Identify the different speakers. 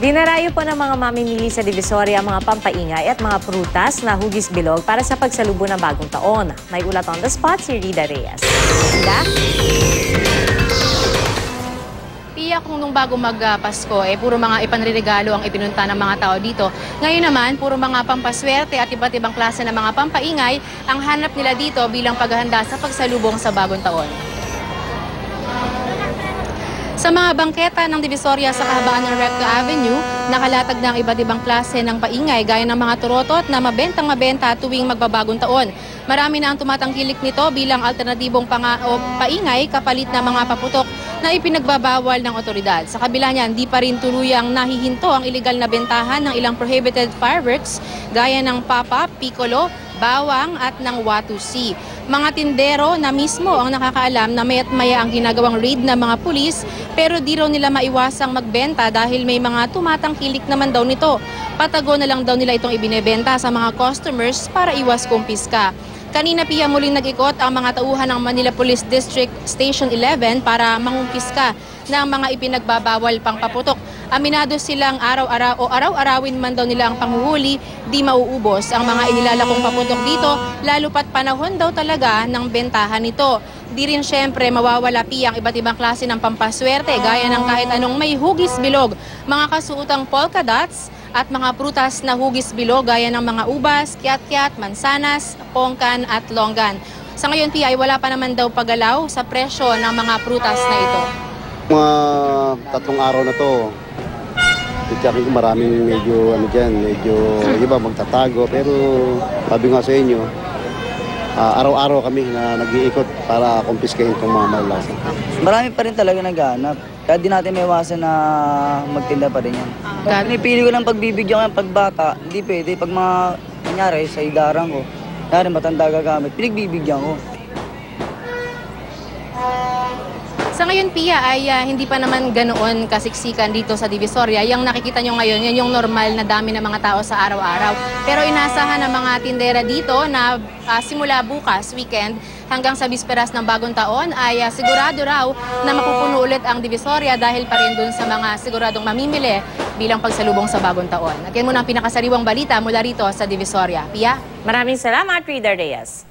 Speaker 1: Dinarayo po ng mga mamimili sa Divisoria ang mga pampaingay at mga prutas na hugis bilog para sa pagsalubong ng bagong taon. May ulat on the spot si Rida Reyes. Rida?
Speaker 2: Pia, kung nung bago mag-Pasko, puro mga ipanririgalo ang ipinunta ng mga tao dito. Ngayon naman, puro mga pampaswerte at iba't ibang klase ng mga pampaingay ang hanap nila dito bilang paghahanda sa pagsalubong sa bagong taon. Sa mga bangketa ng Divisoria sa kahabaan ng Recto Avenue, nakalatag na ang iba't ibang klase ng paingay gaya ng mga turotot na mabentang-mabenta tuwing magbabagong taon. Marami na ang tumatangkilik nito bilang alternatibong paingay kapalit na mga paputok na ipinagbabawal ng otoridad. Sa kabila niyan, di pa rin tuluyang nahihinto ang iligal na bentahan ng ilang prohibited fireworks gaya ng papa, piccolo, bawang at ng watusi. Mga tindero na mismo ang nakakaalam na maya't maya ang ginagawang raid ng mga pulis pero di raw nila maiwasang magbenta dahil may mga tumatangkilik naman daw nito. Patago na lang daw nila itong ibinebenta sa mga customers para iwas kumpiska. Kanina Pia muling nag-ikot ang mga tauhan ng Manila Police District Station 11 para mangumpiska ng mga ipinagbabawal pang paputok. Aminado silang araw-arawin man daw nila ang panghuhuli, di mauubos ang mga inilalakong paputok dito, lalo pat panahon daw talaga ng bentahan nito. Di rin syempre mawawala Pia ang iba't ibang klase ng pampaswerte gaya ng kahit anong may hugis bilog, mga kasuotang polka dots, at mga prutas na hugis bilog gaya ng mga ubas, kiat-kiat, mansanas, pongkan at longgan. Sa ngayon, Pia, ay wala pa naman daw paggalaw sa presyo ng mga prutas na ito.
Speaker 3: Mga 3 araw na to, titiyakin ko maraming medyo iba magtatago. Pero sabi nga sa inyo, araw-araw kami na nag-iikot para kumpiskahin itong mga malalasan.
Speaker 4: Marami pa rin talaga naghahanap. Kaya di natin may iwasan na magtinda pa rin yan. Pinipili ko lang pagbibigyan ko ng pagbata, hindi pwede. Pag mga, kanyari, sa idarang ko, kanyari matanda gagamit, pinagbibigyan ko.
Speaker 2: Sa ngayon, Pia, ay hindi pa naman ganoon kasiksikan dito sa Divisoria. Yung nakikita nyo ngayon, yan yung normal na dami ng mga tao sa araw-araw. Pero inasahan ng mga tindera dito na simula bukas, weekend, hanggang sa bisperas ng bagong taon, ay sigurado raw na mapupuno ulit ang Divisoria dahil pa rin dun sa mga siguradong mamimili bilang pagsalubong sa bagong taon. At yan muna ang pinakasariwang balita mula rito sa Divisoria. Pia?
Speaker 1: Maraming salamat, Rida Reyes.